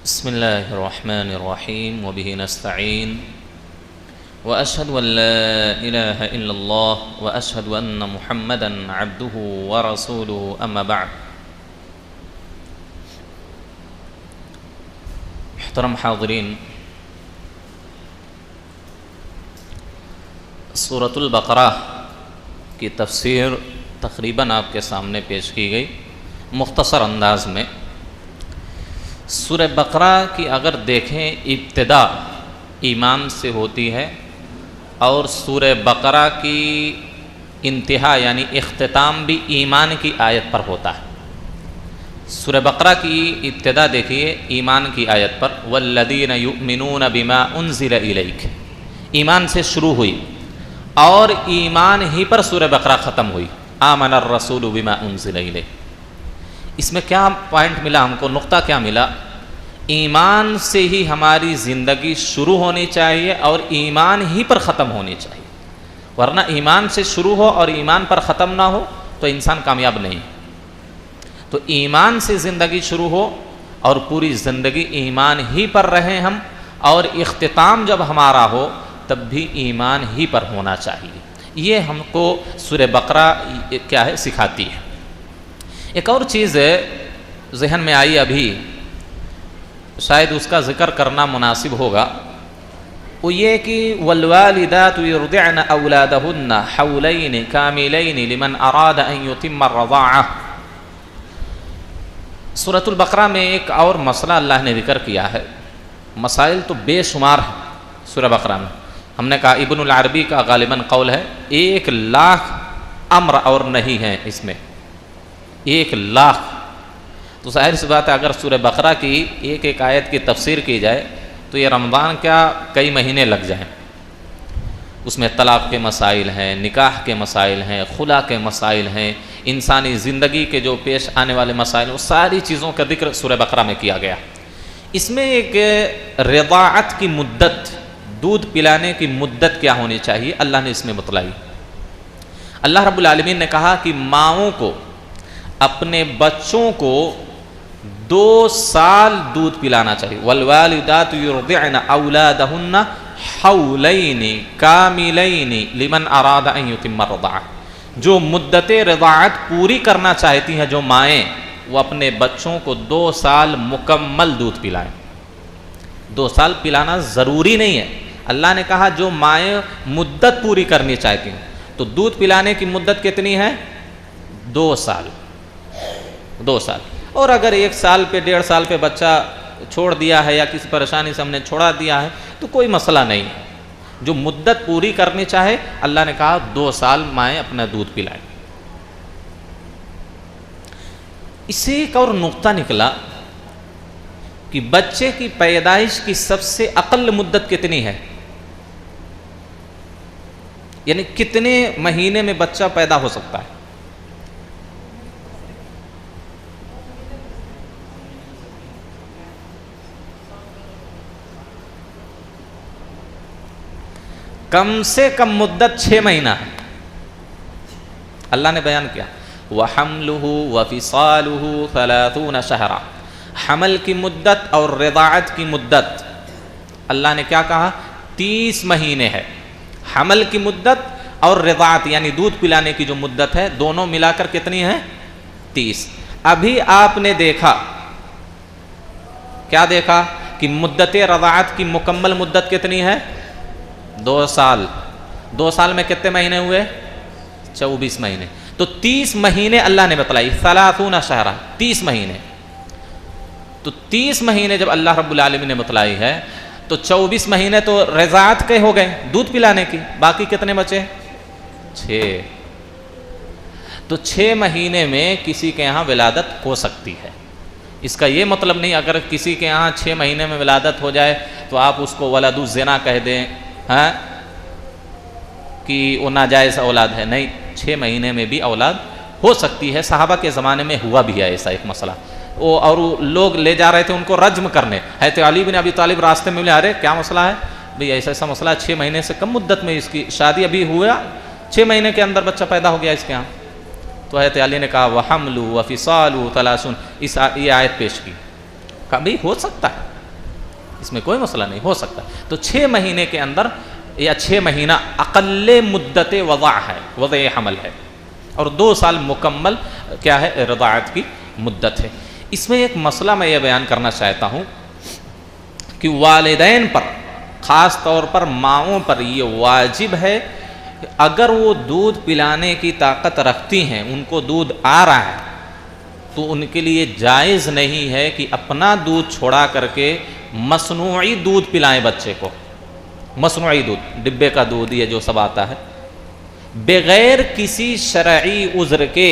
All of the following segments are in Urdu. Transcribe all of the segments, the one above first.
بسم الله الرحمن الرحيم وبه نستعين وأشهد أن لا إله إلا الله وأشهد أن محمدا عبده ورسوله أما بعد. محترم حاضرین، سورۃ البقرہ کی تفسیر تقریباً آپ کے سامنے پیش کی گئی مختصر انداز میں۔ سورہ بقرہ کی اگر دیکھیں ابتدا ایمان سے ہوتی ہے اور سورہ بقرہ کی انتہا یعنی اختتام بھی ایمان کی آیت پر ہوتا ہے۔ سورہ بقرہ کی ابتدا دیکھیے ایمان کی آیت پر، والذین یؤمنون بما انزل الیک، ایمان سے شروع ہوئی اور ایمان ہی پر سورہ بقرہ ختم ہوئی، آمن الرسول بما انزل الیک۔ اس میں کیا پوائنٹ ملا ہم کو، نقطہ کیا ملا؟ ایمان سے ہی ہماری زندگی شروع ہونی چاہیے اور ایمان ہی پر ختم ہونی چاہیے، ورنہ ایمان سے شروع ہو اور ایمان پر ختم نہ ہو تو انسان کامیاب نہیں۔ تو ایمان سے زندگی شروع ہو اور پوری زندگی ایمان ہی پر رہیں ہم، اور اختتام جب ہمارا ہو تب بھی ایمان ہی پر ہونا چاہیے۔ یہ ہم کو سورہ بقرہ کیا ہے سکھاتی ہے۔ ایک اور چیز ذہن میں آئی ابھی، شاید اس کا ذکر کرنا مناسب ہوگا، وہ یہ کہ والوالدات یرضعن اولادہن حولین کاملین لمن اراد ان یتم الرضاعہ۔ سورۃ البقرہ میں ایک اور مسئلہ اللہ نے ذکر کیا ہے، مسائل تو بے شمار ہیں سورہ بقرہ میں۔ ہم نے کہا ابن العربی کا غالباً قول ہے 1,00,000 امر اور نہیں ہیں اس میں، 1,00,000۔ تو ظاہر سی بات ہے اگر سورہ بقرہ کی ایک ایک آیت کی تفسیر کی جائے تو یہ رمضان کیا کئی مہینے لگ جائیں۔ اس میں طلاق کے مسائل ہیں، نکاح کے مسائل ہیں، خلا کے مسائل ہیں، انسانی زندگی کے جو پیش آنے والے مسائل، وہ ساری چیزوں کا ذکر سورہ بقرہ میں کیا گیا۔ اس میں ایک رضاعت کی مدت، دودھ پلانے کی مدت کیا ہونی چاہیے اللہ نے اس میں بتلائی۔ اللہ رب العالمین نے کہا کہ ماؤں کو اپنے بچوں کو 2 سال دودھ پلانا چاہیے۔ والوالدات یرضعن اولادہن حولین کاملین لمن اراد ان یتم الرضاعہ۔ جو مدت رضاعت پوری کرنا چاہتی ہیں جو مائیں، وہ اپنے بچوں کو 2 سال مکمل دودھ پلائیں۔ 2 سال پلانا ضروری نہیں ہے، اللہ نے کہا جو مائیں مدت پوری کرنی چاہتی ہیں تو دودھ پلانے کی مدت کتنی ہے؟ 2 سال۔ 2 سال۔ اور اگر 1 سال پہ 1.5 سال پہ بچہ چھوڑ دیا ہے یا کسی پریشانی سے ہم نے چھوڑا دیا ہے تو کوئی مسئلہ نہیں ہے۔ جو مدت پوری کرنی چاہے اللہ نے کہا 2 سال مائیں اپنا دودھ پلائیں۔ اس سے ایک اور نقطہ نکلا کہ بچے کی پیدائش کی سب سے اقل مدت کتنی ہے، یعنی کتنے مہینے میں بچہ پیدا ہو سکتا ہے؟ کم سے کم مدت 6 مہینہ ہے، اللہ نے بیان کیا وَحَمْلُهُ وَفِصَالُهُ 30 شہرا۔ حمل کی مدت اور رضاعت کی مدت اللہ نے کیا کہا؟ 30 مہینے ہے۔ حمل کی مدت اور رضاعت یعنی دودھ پلانے کی جو مدت ہے دونوں ملا کر کتنی ہے؟ 30۔ ابھی آپ نے دیکھا، کیا دیکھا کہ مدت رضاعت کی مکمل مدت کتنی ہے؟ 2 سال۔ 2 سال میں کتنے مہینے ہوئے؟ 24 مہینے۔ تو 30 مہینے اللہ نے بتلائی، 30 شہرا، 30 مہینے۔ تو 30 مہینے جب اللہ رب العالمین نے بتلائی ہے تو 24 مہینے تو رضاعت کے ہو گئے دودھ پلانے کی، باقی کتنے بچے؟ 6۔ تو 6 مہینے میں کسی کے یہاں ولادت ہو سکتی ہے۔ اس کا یہ مطلب نہیں اگر کسی کے یہاں 6 مہینے میں ولادت ہو جائے تو آپ اس کو ولد الزنا کہہ دیں ہاں کہ وہ ناجائز اولاد ہے، نہیں، 6 مہینے میں بھی اولاد ہو سکتی ہے۔ صحابہ کے زمانے میں ہوا بھی ہے ایسا ایک مسئلہ، اور لوگ لے جا رہے تھے ان کو رجم کرنے، حضرت علی بن ابی طالب راستے میں ملے، ارے کیا مسئلہ ہے بھئی، ایسا مسئلہ 6 مہینے سے کم مدت میں اس کی شادی ابھی ہوا، 6 مہینے کے اندر بچہ پیدا ہو گیا اس کے ہاں۔ تو حضرت علی نے کہا وَحَمْلُ وَفِصَالُ 30، یہ آیت پیش کی، کبھی ہو سکتا ہے اس میں کوئی مسئلہ نہیں، ہو سکتا۔ تو 6 مہینے کے اندر یا 6 مہینہ اقل مدت وضع ہے، وضع حمل ہے، اور 2 سال مکمل کیا ہے رضاعت کی مدت ہے۔ اس میں ایک مسئلہ میں یہ بیان کرنا چاہتا ہوں کہ والدین پر، خاص طور پر ماؤں پر یہ واجب ہے کہ اگر وہ دودھ پلانے کی طاقت رکھتی ہیں، ان کو دودھ آ رہا ہے، تو ان کے لیے جائز نہیں ہے کہ اپنا دودھ چھوڑا کر کے مصنوعی دودھ پلائیں بچے کو۔ مصنوعی دودھ، ڈبے کا دودھ، یہ جو سب آتا ہے، بغیر کسی شرعی عذر کے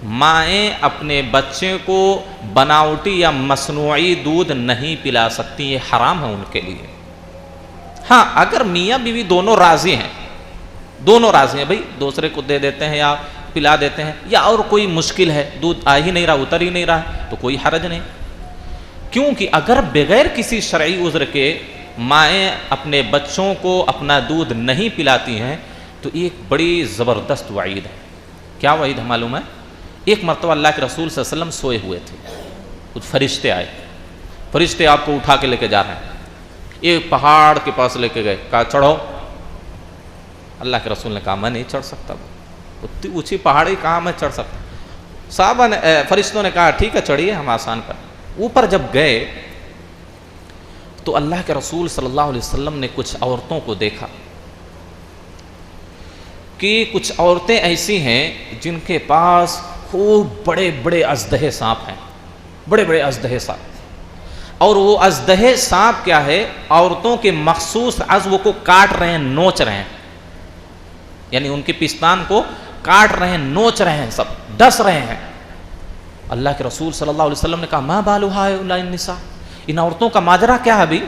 مائیں اپنے بچے کو بناوٹی یا مصنوعی دودھ نہیں پلا سکتی، یہ حرام ہے ان کے لیے۔ ہاں اگر میاں بیوی دونوں راضی ہیں، دونوں راضی ہیں، بھئی دوسرے کو دے دیتے ہیں یا پلا دیتے ہیں، یا اور کوئی مشکل ہے، دودھ آ ہی نہیں رہا، اتر ہی نہیں رہا، تو کوئی حرج نہیں۔ کیونکہ اگر بغیر کسی شرعی عذر کے مائیں اپنے بچوں کو اپنا دودھ نہیں پلاتی ہیں تو ایک بڑی زبردست وعید ہے۔ کیا وعید ہے معلوم ہے؟ ایک مرتبہ اللہ کے رسول صلی اللہ علیہ وسلم سوئے ہوئے تھے، کچھ فرشتے آئے، فرشتے آپ کو اٹھا کے لے کے جا رہے ہیں، ایک پہاڑ کے پاس لے کے گئے، کہا چڑھو۔ اللہ کے رسول نے کہا میں نہیں چڑھ سکتا، اتنی اونچی پہاڑی کہاں میں چڑھ سکتا۔ صحابہ نے فرشتوں نے کہا ٹھیک ہے چڑھیے، ہم آسان پر۔ اوپر جب گئے تو اللہ کے رسول صلی اللہ علیہ وسلم نے کچھ عورتوں کو دیکھا کہ کچھ عورتیں ایسی ہیں جن کے پاس خوب بڑے بڑے اژدہے سانپ ہیں، بڑے بڑے اژدہے سانپ، اور وہ اژدہے سانپ کیا ہے، عورتوں کے مخصوص عضو کو کاٹ رہے ہیں، نوچ رہے ہیں، یعنی ان کے پستان کو کاٹ رہے ہیں، نوچ رہے ہیں، سب ڈس رہے ہیں۔ اللہ کے رسول صلی اللہ علیہ وسلم نے کہا ما بال ہؤلاء النساء، ان عورتوں کا ماجرا کیا ہے ابھی؟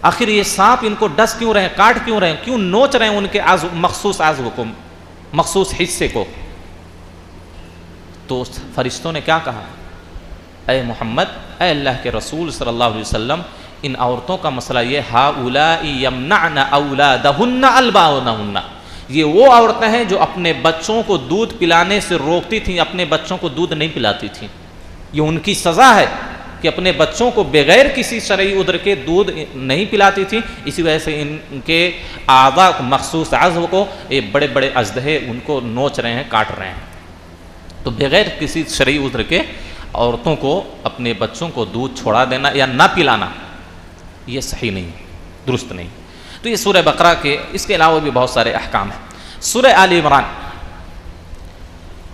آخر یہ سانپ ان کو ڈس کیوں رہے ہیں، کاٹ کیوں رہے ہیں، کیوں نوچ رہے ہیں ان کے مخصوص عضو کو، مخصوص حصے کو؟ تو فرشتوں نے کیا کہا، اے محمد، اے اللہ کے رسول صلی اللہ علیہ وسلم، ان عورتوں کا مسئلہ یہ ہؤلاء یمنعن اولادہن الباؤنہن، یہ وہ عورتیں ہیں جو اپنے بچوں کو دودھ پلانے سے روکتی تھیں، اپنے بچوں کو دودھ نہیں پلاتی تھیں۔ یہ ان کی سزا ہے کہ اپنے بچوں کو بغیر کسی شرعی عذر کے دودھ نہیں پلاتی تھیں، اسی وجہ سے ان کے اعضاء مخصوص عضو کو یہ بڑے بڑے اژدہے ان کو نوچ رہے ہیں، کاٹ رہے ہیں۔ تو بغیر کسی شرعی عذر کے عورتوں کو اپنے بچوں کو دودھ چھوڑا دینا یا نہ پلانا یہ صحیح نہیں، درست نہیں۔ تو یہ سورہ بقرہ کے، اس کے علاوہ بھی بہت سارے احکام ہیں۔ سورہ آل عمران،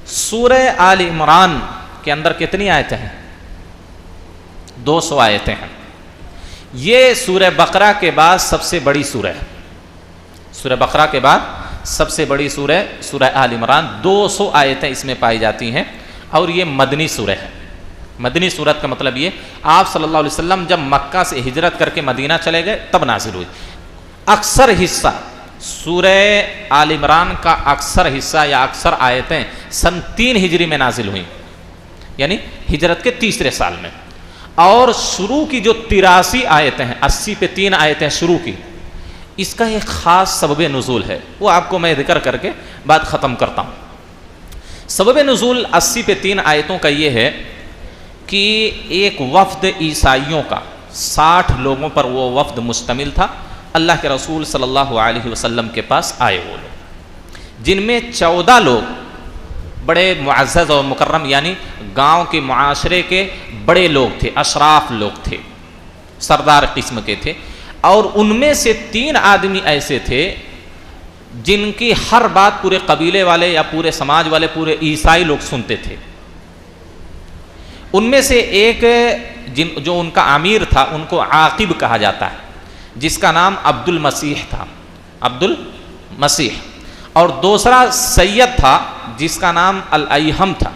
سورہ آل عمران کے اندر کتنی آیتیں ہیں؟ 200 آیتیں ہیں۔ یہ سورہ بقرہ کے بعد سب سے بڑی سورہ ہے، سورہ بقرہ کے بعد سب سے بڑی سورہ سورہ آل عمران، 200 آیتیں اس میں پائی جاتی ہیں، اور یہ مدنی سورہ ہے۔ مدنی سورت کا مطلب یہ، آپ صلی اللہ علیہ وسلم جب مکہ سے ہجرت کر کے مدینہ چلے گئے تب نازل ہوئی۔ اکثر حصہ سورہ آل عمران کا اکثر حصہ یا اکثر آیتیں سن 3 ہجری میں نازل ہوئیں، یعنی ہجرت کے تیسرے سال میں۔ اور شروع کی جو 83 آیتیں ہیں، 80 پہ 3 آیتیں شروع کی، اس کا ایک خاص سبب نزول ہے، وہ آپ کو میں ذکر کر کے بات ختم کرتا ہوں۔ سبب نزول 80 پہ 3 آیتوں کا یہ ہے کہ ایک وفد عیسائیوں کا 60 لوگوں پر وہ وفد مشتمل تھا، اللہ کے رسول صلی اللہ علیہ وسلم کے پاس آئے وہ لوگ، جن میں 14 لوگ بڑے معزز اور مکرم، یعنی گاؤں کے معاشرے کے بڑے لوگ تھے، اشراف لوگ تھے، سردار قسم کے تھے، اور ان میں سے 3 آدمی ایسے تھے جن کی ہر بات پورے قبیلے والے یا پورے سماج والے، پورے عیسائی لوگ سنتے تھے۔ ان میں سے ایک جو ان کا امیر تھا، ان کو عاقب کہا جاتا ہے، جس کا نام عبد المسیح تھا، عبد المسیح، اور دوسرا سید تھا جس کا نام الایہم تھا۔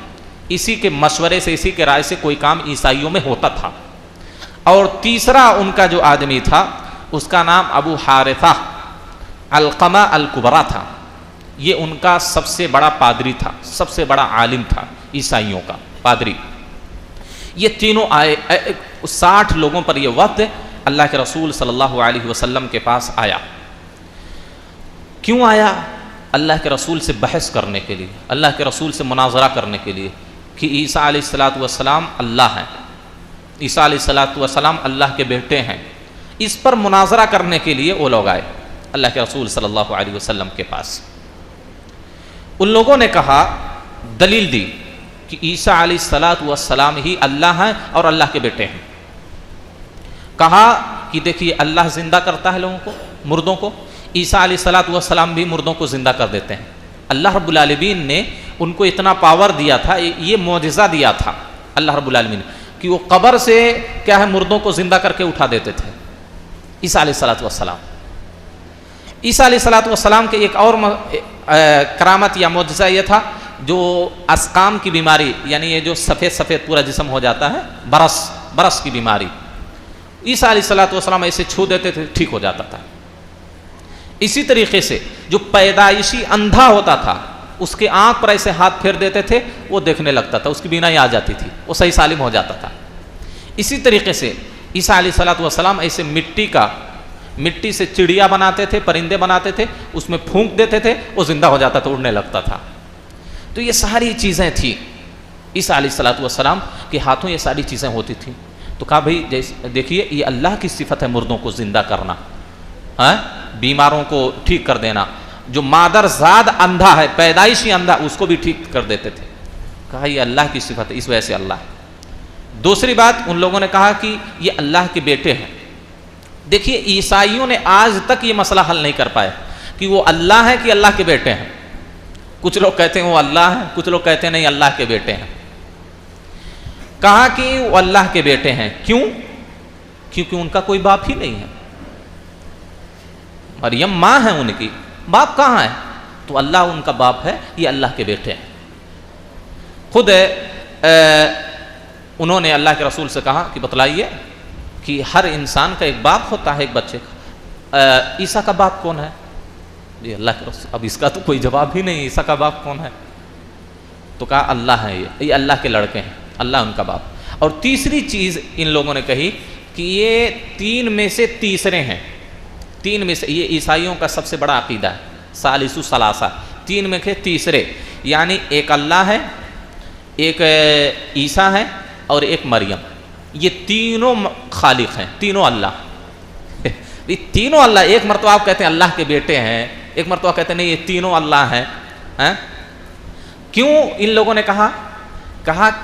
اسی کے مشورے سے، اسی کے رائے سے کوئی کام عیسائیوں میں ہوتا تھا۔ اور تیسرا ان کا جو آدمی تھا اس کا نام ابو حارثہ علقمہ الکبریٰ تھا، یہ ان کا سب سے بڑا پادری تھا، سب سے بڑا عالم تھا عیسائیوں کا پادری۔ یہ تینوں آئے، 60 لوگوں پر یہ وفد اللہ کے رسول صلی اللہ علیہ وسلم کے پاس آیا۔ کیوں آیا؟ اللہ کے رسول سے بحث کرنے کے لیے، اللہ کے رسول سے مناظرہ کرنے کے لیے کہ عیسیٰ علیہ الصلوۃ والسلام اللہ ہیں، عیسیٰ علیہ الصلوۃ والسلام اللہ کے بیٹے ہیں، اس پر مناظرہ کرنے کے لیے وہ لوگ آئے اللہ کے رسول صلی اللہ علیہ وسلم کے پاس۔ ان لوگوں نے کہا، دلیل دی کہ عیسیٰ علیہ الصلوۃ والسلام ہی اللہ ہیں اور اللہ کے بیٹے ہیں۔ کہا کہ دیکھیے اللہ زندہ کرتا ہے لوگوں کو، مردوں کو، عیسیٰ علیہ الصلوۃ والسلام بھی مردوں کو زندہ کر دیتے ہیں۔ اللہ رب العالمین نے ان کو اتنا پاور دیا تھا، یہ معجزہ دیا تھا اللہ رب العالمین نے، کہ وہ قبر سے کیا ہے مردوں کو زندہ کر کے اٹھا دیتے تھے عیسیٰ علیہ الصلوۃ والسلام۔ عیسیٰ علیہ الصلوۃ والسلام کے ایک اور کرامت یا معجزہ یہ تھا، جو اسقام کی بیماری، یعنی یہ جو سفید سفید پورا جسم ہو جاتا ہے، برس کی بیماری، عیسیٰ علیہ الصلوۃ والسلام ایسے چھو دیتے تھے، ٹھیک ہو جاتا تھا۔ اسی طریقے سے جو پیدائشی اندھا ہوتا تھا، اس کے آنکھ پر ایسے ہاتھ پھیر دیتے تھے، وہ دیکھنے لگتا تھا، اس کی بینائی آ جاتی تھی، وہ صحیح سالم ہو جاتا تھا۔ اسی طریقے سے عیسیٰ علیہ الصلوۃ والسلام ایسے مٹی سے چڑیا بناتے تھے، پرندے بناتے تھے، اس میں پھونک دیتے تھے، وہ زندہ ہو جاتا تھا، اڑنے لگتا تھا۔ تو یہ ساری چیزیں تھیں، عیسیٰ علیہ الصلوۃ والسلام کے ہاتھوں یہ ساری چیزیں ہوتی تھیں۔ تو کہا بھائی دیکھیے یہ اللہ کی صفت ہے مردوں کو زندہ کرنا، بیماروں کو ٹھیک کر دینا، جو مادر زاد اندھا ہے، پیدائشی اندھا، اس کو بھی ٹھیک کر دیتے تھے۔ کہا یہ اللہ کی صفت ہے، اس وجہ سے اللہ ہے۔ دوسری بات ان لوگوں نے کہا کہ یہ اللہ کے بیٹے ہیں۔ دیکھیے عیسائیوں نے آج تک یہ مسئلہ حل نہیں کر پائے کہ وہ اللہ ہے کہ اللہ کے بیٹے ہیں۔ کچھ لوگ کہتے ہیں وہ اللہ ہے، کچھ لوگ کہتے ہیں نہیں اللہ کے بیٹے ہیں۔ کہا کہ وہ اللہ کے بیٹے ہیں، کیوں؟ کیونکہ ان کا کوئی باپ ہی نہیں ہے، مریم ماں ہے ان کی، باپ کہاں ہے؟ تو اللہ ان کا باپ ہے، یہ اللہ کے بیٹے ہیں۔ خود انہوں نے اللہ کے رسول سے کہا کہ بتلائیے کہ ہر انسان کا ایک باپ ہوتا ہے، ایک بچے کا، عیسیٰ کا باپ کون ہے؟ جی اللہ کے رسول، اب اس کا تو کوئی جواب ہی نہیں، عیسیٰ کا باپ کون ہے؟ تو کہا اللہ ہے، یہ اللہ کے لڑکے ہیں، اللہ ان کا باپ۔ اور تیسری چیز ان لوگوں نے کہی کہ یہ تین میں سے تیسرے ہیں، تین میں سے، یہ عیسائیوں کا سب سے بڑا عقیدہ ہے، ثالث ثلاثہ، تین میں سے تیسرے، یعنی ایک اللہ ہے، ایک عیسیٰ ہے اور ایک مریم، یہ تینوں خالق ہیں، تینوں اللہ۔ یہ تینوں اللہ، ایک مرتبہ آپ کہتے ہیں اللہ کے بیٹے ہیں، ایک مرتبہ کہتے ہیں نہیں یہ تینوں اللہ ہیں۔ کیوں ان لوگوں نے کہا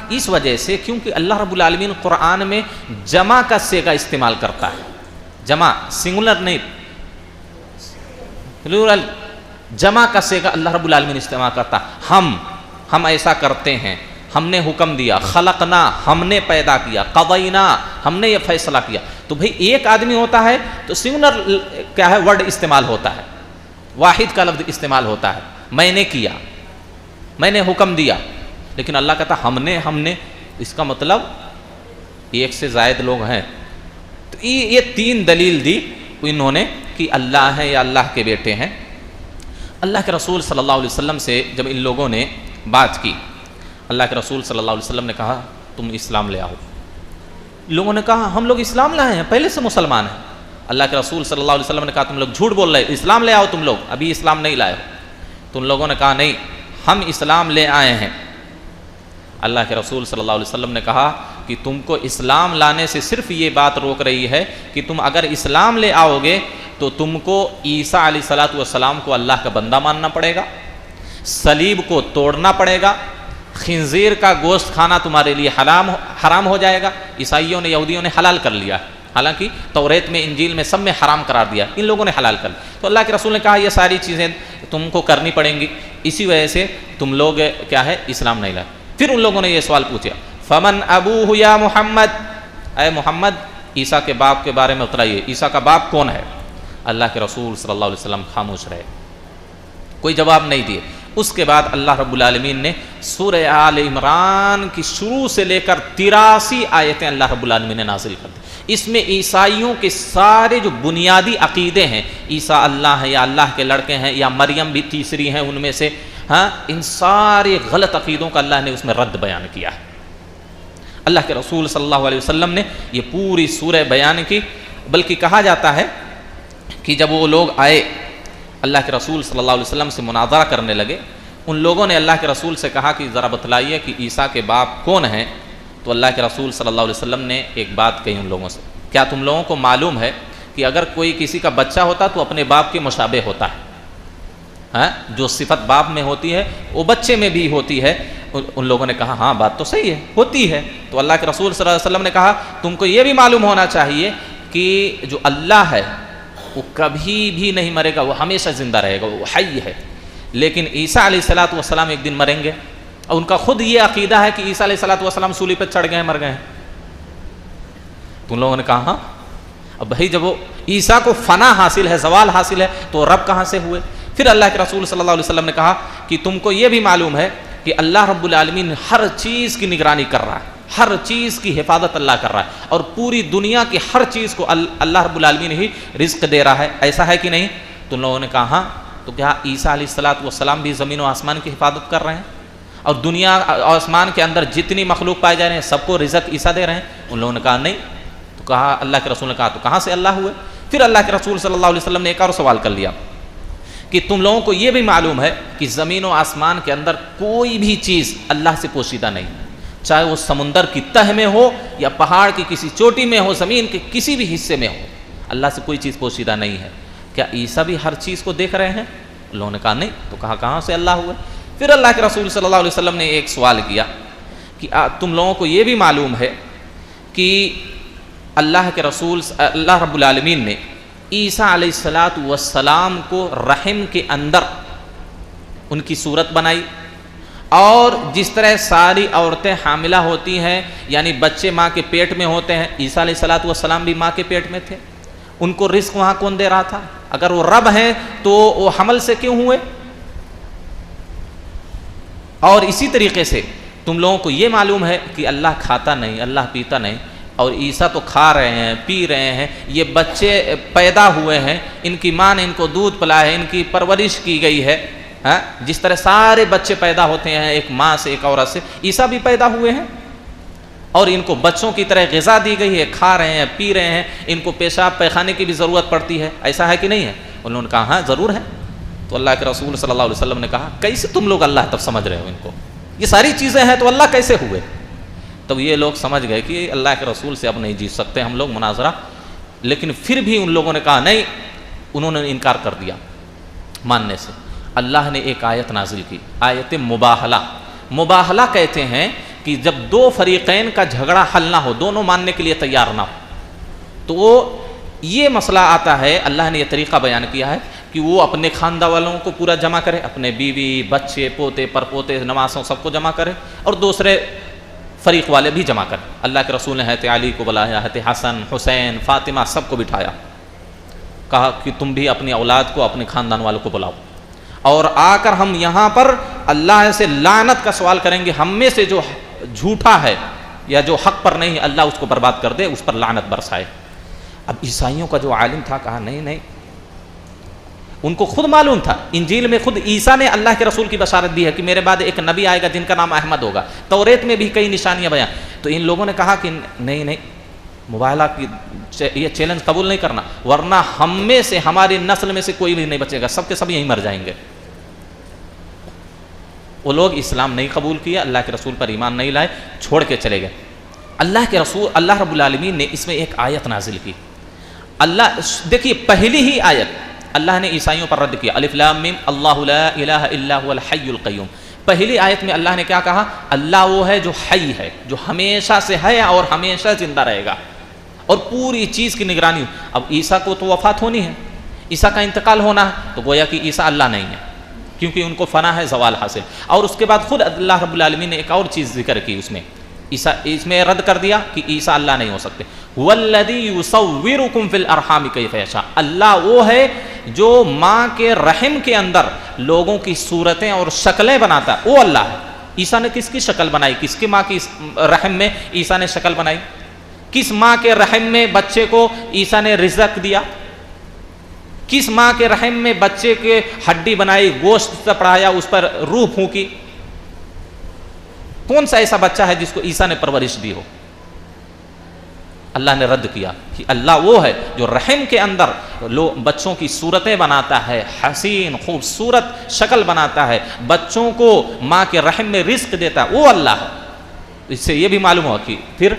اس وجہ سے کیونکہ اللہ رب العالمین قرآن میں جمع کا صیغہ استعمال کرتا ہے، جمع سنگولر نہیں، پلورل، جمع کا صیغہ اللہ رب العالمین استعمال کرتا ہے۔ ہم ایسا کرتے ہیں، ہم نے حکم دیا، خلقنا ہم نے پیدا کیا، قضینا ہم نے یہ فیصلہ کیا۔ تو بھئی ایک آدمی ہوتا ہے تو سنگولر کیا ہے ورڈ استعمال ہوتا ہے، واحد کا لفظ استعمال ہوتا ہے، میں نے کیا، میں نے حکم دیا۔ لیکن اللہ کہتا ہم نے، اس کا مطلب ایک سے زائد لوگ ہیں۔ تو یہ تین دلیل دی انہوں نے کہ اللہ ہے یا اللہ کے بیٹے ہیں۔ اللہ کے رسول صلی اللہ علیہ وسلم سے جب ان لوگوں نے بات کی، اللہ کے رسول صلی اللہ علیہ وسلم نے کہا تم اسلام لے آؤ۔ لوگوں نے کہا ہم لوگ اسلام لائے ہیں، پہلے سے مسلمان ہیں۔ اللہ کے رسول صلی اللہ علیہ وسلم نے کہا تم لوگ جھوٹ بول رہے، اسلام لے آؤ، تم لوگ ابھی اسلام نہیں لائے ہو۔ تو ان لوگوں نے کہا نہیں ہم اسلام لے آئے ہیں۔ اللہ کے رسول صلی اللہ علیہ وسلم نے کہا کہ تم کو اسلام لانے سے صرف یہ بات روک رہی ہے کہ تم اگر اسلام لے آؤ گے تو تم کو عیسیٰ علیہ الصلوۃ والسلام کو اللہ کا بندہ ماننا پڑے گا، صلیب کو توڑنا پڑے گا، خنزیر کا گوشت کھانا تمہارے لیے حرام ہو جائے گا۔ عیسائیوں نے، یہودیوں نے حلال کر لیا، حالانکہ توریت میں، انجیل میں سب میں حرام قرار دیا، ان لوگوں نے حلال کر لیا۔ تو اللہ کے رسول نے کہا یہ ساری چیزیں تم کو کرنی پڑیں گی، اسی وجہ سے تم لوگ کیا ہے اسلام نہیں لائے۔ پھر ان لوگوں نے یہ سوال پوچھا فمن ابوہ یا محمد، اے محمد عیسیٰ کے باپ کے بارے میں بتلائیے، عیسیٰ کا باپ کون ہے؟ اللہ کے رسول صلی اللہ علیہ وسلم خاموش رہے، کوئی جواب نہیں دیے۔ اس کے بعد اللہ رب العالمین نے سورہ آل عمران کی شروع سے لے کر 83 آیتیں اللہ رب العالمین نے نازل کر دی۔ اس میں عیسائیوں کے سارے جو بنیادی عقیدے ہیں، عیسیٰ اللہ ہے یا اللہ کے لڑکے ہیں یا مریم بھی تیسری ہیں ان میں سے، ان سارے غلط عقیدوں کا اللہ نے اس میں رد بیان کیا ہے۔ اللہ کے رسول صلی اللہ علیہ وسلم نے یہ پوری سورہ بیان کی، بلکہ کہا جاتا ہے کہ جب وہ لوگ آئے اللہ کے رسول صلی اللہ علیہ وسلم سے مناظرہ کرنے لگے، ان لوگوں نے اللہ کے رسول سے کہا کہ ذرا بتلائیے کہ عیسیٰ کے باپ کون ہیں؟ تو اللہ کے رسول صلی اللہ علیہ وسلم نے ایک بات کہی ان لوگوں سے، کیا تم لوگوں کو معلوم ہے کہ اگر کوئی کسی کا بچہ ہوتا تو اپنے باپ کے مشابہ ہوتا ہے، ہاں جو صفت باپ میں ہوتی ہے وہ بچے میں بھی ہوتی ہے۔ ان لوگوں نے کہا ہاں بات تو صحیح ہے، ہوتی ہے۔ تو اللہ کے رسول صلی اللہ علیہ وسلم نے کہا تم کو یہ بھی معلوم ہونا چاہیے کہ جو اللہ ہے وہ کبھی بھی نہیں مرے گا، وہ ہمیشہ زندہ رہے گا، وہ حی ہے۔ لیکن عیسیٰ علیہ السلام ایک دن مریں گے، اور ان کا خود یہ عقیدہ ہے کہ عیسیٰ علیہ السلام سولی پہ چڑھ گئے ہیں، مر گئے ہیں۔ تو ان لوگوں نے کہا ہاں، اب بھائی جب وہ عیسیٰ کو فنا حاصل ہے، زوال حاصل ہے، تو رب کہاں سے ہوئے؟ پھر اللہ کے رسول صلی اللہ علیہ وسلم نے کہا کہ تم کو یہ بھی معلوم ہے کہ اللہ رب العالمین ہر چیز کی نگرانی کر رہا ہے، ہر چیز کی حفاظت اللہ کر رہا ہے، اور پوری دنیا کی ہر چیز کو اللہ رب العالمین ہی رزق دے رہا ہے، ایسا ہے کہ نہیں؟ تو ان لوگوں نے کہا ہاں۔ تو کیا عیسیٰ علیہ السلام بھی زمین و آسمان کی حفاظت کر رہے ہیں، اور دنیا اور آسمان کے اندر جتنی مخلوق پائے جا رہے ہیں سب کو رزق عیسیٰ دے رہے ہیں؟ ان لوگوں نے کہا نہیں۔ تو کہا اللہ کے رسول نے کہا تو کہاں سے اللہ ہوئے؟ پھر اللہ کے رسول صلی اللہ علیہ وسلم نے ایک اور سوال کر لیا کہ تم لوگوں کو یہ بھی معلوم ہے کہ زمین و آسمان کے اندر کوئی بھی چیز اللہ سے پوشیدہ نہیں، چاہے وہ سمندر کی تہ میں ہو یا پہاڑ کی کسی چوٹی میں ہو، زمین کے کسی بھی حصے میں ہو، اللہ سے کوئی چیز پوشیدہ نہیں ہے۔ کیا عیسیٰ بھی ہر چیز کو دیکھ رہے ہیں؟ ان لوگوں نے کہا نہیں۔ تو کہاں سے اللہ ہوئے؟ پھر اللہ کے رسول صلی اللہ علیہ وسلم نے ایک سوال کیا کہ تم لوگوں کو یہ بھی معلوم ہے کہ اللہ کے رسول اللہ رب العالمین نے عیسیٰ علیہ السلام کو رحم کے اندر ان کی صورت بنائی، اور جس طرح ساری عورتیں حاملہ ہوتی ہیں، یعنی بچے ماں کے پیٹ میں ہوتے ہیں، عیسیٰ علیہ السلام بھی ماں کے پیٹ میں تھے، ان کو رزق وہاں کون دے رہا تھا؟ اگر وہ رب ہیں تو وہ حمل سے کیوں ہوئے؟ اور اسی طریقے سے تم لوگوں کو یہ معلوم ہے کہ اللہ کھاتا نہیں، اللہ پیتا نہیں، اور عیسیٰ تو کھا رہے ہیں، پی رہے ہیں، یہ بچے پیدا ہوئے ہیں، ان کی ماں نے ان کو دودھ پلایا ہے، ان کی پرورش کی گئی ہے، جس طرح سارے بچے پیدا ہوتے ہیں ایک ماں سے، ایک عورت سے، عیسیٰ بھی پیدا ہوئے ہیں، اور ان کو بچوں کی طرح غذا دی گئی ہے، کھا رہے ہیں، پی رہے ہیں، ان کو پیشاب پیخانے کی بھی ضرورت پڑتی ہے، ایسا ہے کہ نہیں ہے؟ انہوں نے کہا ہاں ضرور ہے۔ تو اللہ کے رسول صلی اللہ علیہ وسلم نے کہا کیسے تم لوگ اللہ تب سمجھ رہے ہو ان کو؟ یہ ساری چیزیں ہیں تو اللہ کیسے ہوئے؟ تب یہ لوگ سمجھ گئے کہ اللہ کے رسول سے اب نہیں جیت سکتے ہم لوگ مناظرہ، لیکن پھر بھی ان لوگوں نے کہا نہیں، انہوں نے انکار کر دیا ماننے سے۔ اللہ نے ایک آیت نازل کی، آیت مباہلہ۔ مباہلہ کہتے ہیں کہ جب دو فریقین کا جھگڑا حل نہ ہو، دونوں ماننے کے لیے تیار نہ ہو، تو یہ مسئلہ آتا ہے، اللہ نے یہ طریقہ بیان کیا ہے کہ وہ اپنے خاندان والوں کو پورا جمع کرے، اپنے بیوی بچے پوتے پرپوتے نواسوں سب کو جمع کرے، اور دوسرے فریق والے بھی جمع کرے۔ اللہ کے رسول نے حضرت علی کو بلایا، حضرت حسن حسین فاطمہ سب کو بٹھایا، کہا کہ تم بھی اپنی اولاد کو اپنے خاندان والوں کو بلاؤ، اور آ کر ہم یہاں پر اللہ سے لعنت کا سوال کریں گے، ہم میں سے جو جھوٹا ہے یا جو حق پر نہیں، اللہ اس کو برباد کر دے، اس پر لعنت برسائے۔ اب عیسائیوں کا جو عالم تھا کہا نہیں، ان کو خود معلوم تھا، انجیل میں خود عیسیٰ نے اللہ کے رسول کی بشارت دی ہے کہ میرے بعد ایک نبی آئے گا جن کا نام احمد ہوگا، توریت میں بھی کئی نشانیاں بیان۔ تو ان لوگوں نے کہا کہ نہیں، مباہلہ کی یہ چیلنج قبول نہیں کرنا، ورنہ ہم میں سے ہماری نسل میں سے کوئی بھی نہیں بچے گا، سب کے سب یہیں مر جائیں گے۔ وہ لوگ اسلام نہیں قبول کیا، اللہ کے رسول پر ایمان نہیں لائے، چھوڑ کے چلے گئے۔ اللہ کے رسول اللہ رب العالمین نے اس میں ایک آیت نازل کی۔ اللہ دیکھیے پہلی ہی آیت اللہ نے عیسائیوں پر رد کیا، الف لام میم اللہ لا الہ الا هو الحی القیوم۔ پہلی آیت میں اللہ نے کیا کہا؟ اللہ وہ ہے جو حی ہے، جو ہمیشہ سے ہے اور ہمیشہ زندہ رہے گا، اور پوری چیز کی نگرانی۔ اب عیسیٰ کو تو وفات ہونی ہے، عیسیٰ کا انتقال ہونا ہے، تو گویا کہ عیسیٰ اللہ نہیں ہے، کیونکہ ان کو فنا ہے، زوال حاصل۔ اور اس کے بعد خود اللہ رب العالمین نے ایک اور چیز ذکر کی، اس میں رد کر دیا کہ عیسیٰ اللہ نہیں ہو سکتے۔ والذی یصورکم فی الارحام کیف یشاء، اللہ وہ ہے جو ماں کے رحم کے اندر لوگوں کی صورتیں اور شکلیں بناتا ہے، وہ اللہ ہے۔ عیسیٰ نے کس کی شکل بنائی؟ کس کی ماں کی رحم میں عیسیٰ نے شکل بنائی؟ کس ماں کے رحم میں بچے کو عیسیٰ نے رزق دیا؟ کس ماں کے رحم میں بچے کے ہڈی بنائی، گوشت پڑھایا، اس پر روح پھونکی؟ کون سا ایسا بچہ ہے جس کو عیسیٰ نے پرورش دی ہو؟ اللہ نے رد کیا کہ اللہ وہ ہے جو رحم کے اندر بچوں کی صورتیں بناتا ہے، حسین خوبصورت شکل بناتا ہے، بچوں کو ماں کے رحم میں رزق دیتا ہے، وہ اللہ ہے۔ اس سے یہ بھی معلوم ہوا کہ پھر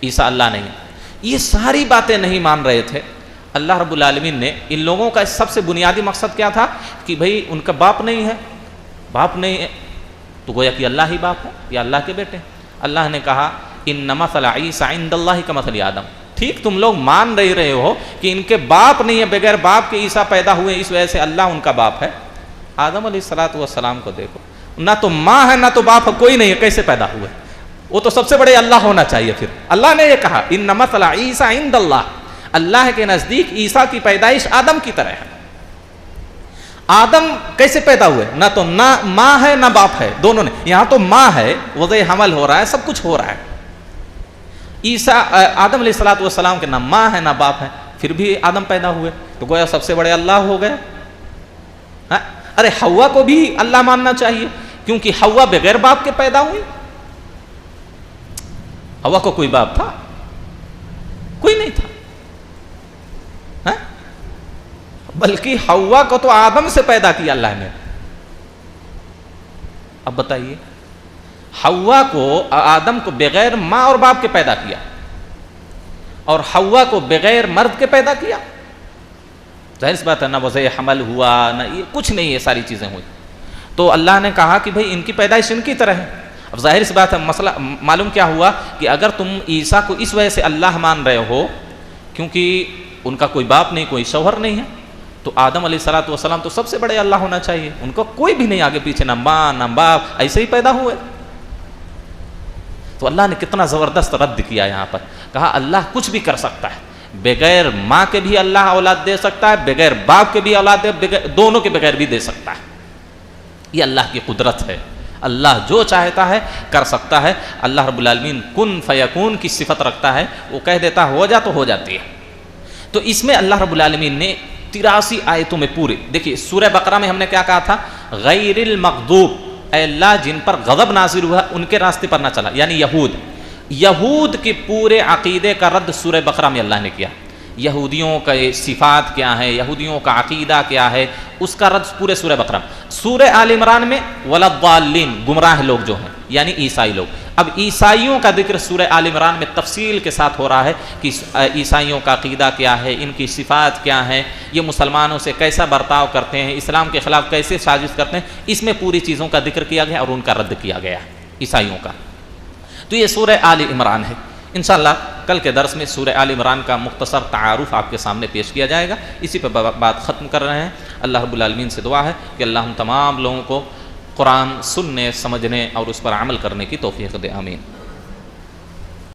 عیسیٰ اللہ نہیں ہے۔ یہ ساری باتیں نہیں مان رہے تھے، اللہ رب العالمین نے ان لوگوں کا سب سے بنیادی مقصد کیا تھا کہ بھئی ان کا باپ نہیں ہے، باپ نہیں ہے تو گویا کہ اللہ ہی باپ ہے یا اللہ کے بیٹے۔ اللہ نے کہا ان مثل عیسیٰ عند اللہ کمثل آدم، ٹھیک تم لوگ مان رہے ہو کہ ان کے باپ نہیں ہے، بغیر باپ کے عیسیٰ پیدا ہوئے، اس وجہ سے اللہ ان کا باپ ہے۔ آدم علیہ السلام کو دیکھو، نہ تو ماں ہے نہ تو باپ ہے، کوئی نہیں ہے، کیسے پیدا ہوئے؟ وہ تو سب سے بڑے اللہ ہونا چاہیے۔ پھر اللہ نے یہ کہا ان مثل عیسیٰ عند اللہ، اللہ کے نزدیک عیسیٰ کی پیدائش آدم کی طرح ہے۔ آدم کیسے پیدا ہوئے؟ نہ تو نہ ماں ہے نہ باپ ہے، دونوں نے، یہاں تو ماں ہے، وضع حمل ہو رہا ہے، سب کچھ ہو رہا ہے۔ عیسیٰ آدم علیہ السلام کے نہ ماں ہے نہ باپ ہے، پھر بھی آدم پیدا ہوئے، تو گویا سب سے بڑے اللہ ہو گئے۔ ارے حوا کو بھی اللہ ماننا چاہیے، کیونکہ حوا بغیر باپ کے پیدا ہوئی۔ حوا کو کوئی باپ تھا؟ کوئی نہیں تھا، بلکہ حوا کو تو آدم سے پیدا کیا اللہ نے۔ اب بتائیے، حوا کو آدم کو بغیر ماں اور باپ کے پیدا کیا اور حوا کو بغیر مرد کے پیدا کیا، ظاہر سی بات ہے نہ وضع حمل ہوا نہ یہ کچھ نہیں، یہ ساری چیزیں ہوئی۔ تو اللہ نے کہا کہ بھئی ان کی پیدائش ان کی طرح ہے۔ اب ظاہر سی بات ہے مسئلہ معلوم کیا ہوا کہ اگر تم عیسیٰ کو اس وجہ سے اللہ مان رہے ہو کیونکہ ان کا کوئی باپ نہیں، کوئی شوہر نہیں ہے، تو آدم علیہ السلام تو سب سے بڑے اللہ ہونا چاہیے، ان کو کوئی بھی نہیں آگے پیچھے، نہ ماں نہ باپ، ایسے ہی پیدا ہوئے۔ تو اللہ نے کتنا زبردست رد کیا یہاں پر، کہا اللہ کچھ بھی کر سکتا ہے، بغیر ماں کے بھی اللہ اولاد دے سکتا ہے، بغیر باپ کے بھی اولاد دے، دونوں کے بغیر بھی دے سکتا ہے۔ یہ اللہ کی قدرت ہے، اللہ جو چاہتا ہے کر سکتا ہے۔ اللہ رب العالمین کن فیکون کی صفت رکھتا ہے، وہ کہہ دیتا ہو جا تو ہو جاتی ہے۔ تو اس میں اللہ رب العالمین نے 83 آیتوں میں پورے، دیکھیے سورہ بقرہ میں ہم نے کیا کہا تھا؟ غیر المغضوب، اے اللہ جن پر غضب نازل ہوا ان کے راستے پر نہ چلا، یعنی یہود کے پورے عقیدے کا رد سورہ بقرہ میں اللہ نے کیا۔ یہودیوں کا صفات کیا ہے، یہودیوں کا عقیدہ کیا ہے، اس کا رد پورے سورہ بقرہ میں۔ سورہ آل عمران میں ولضالین، گمراہ لوگ جو ہیں یعنی عیسائی لوگ۔ اب عیسائیوں کا ذکر سورہ آل عمران میں تفصیل کے ساتھ ہو رہا ہے کہ عیسائیوں کا عقیدہ کیا ہے، ان کی صفات کیا ہیں، یہ مسلمانوں سے کیسا برتاؤ کرتے ہیں، اسلام کے خلاف کیسے سازش کرتے ہیں، اس میں پوری چیزوں کا ذکر کیا گیا اور ان کا رد کیا گیا عیسائیوں کا۔ تو یہ سورہ آل عمران ہے۔ انشاءاللہ کل کے درس میں سورہ آل عمران کا مختصر تعارف آپ کے سامنے پیش کیا جائے گا، اسی پہ بات ختم کر رہے ہیں۔ اللہ رب العالمین سے دعا ہے کہ اللہ ہم تمام لوگوں کو قرآن سننے، سمجھنے اور اس پر عمل کرنے کی توفیق دے، آمین۔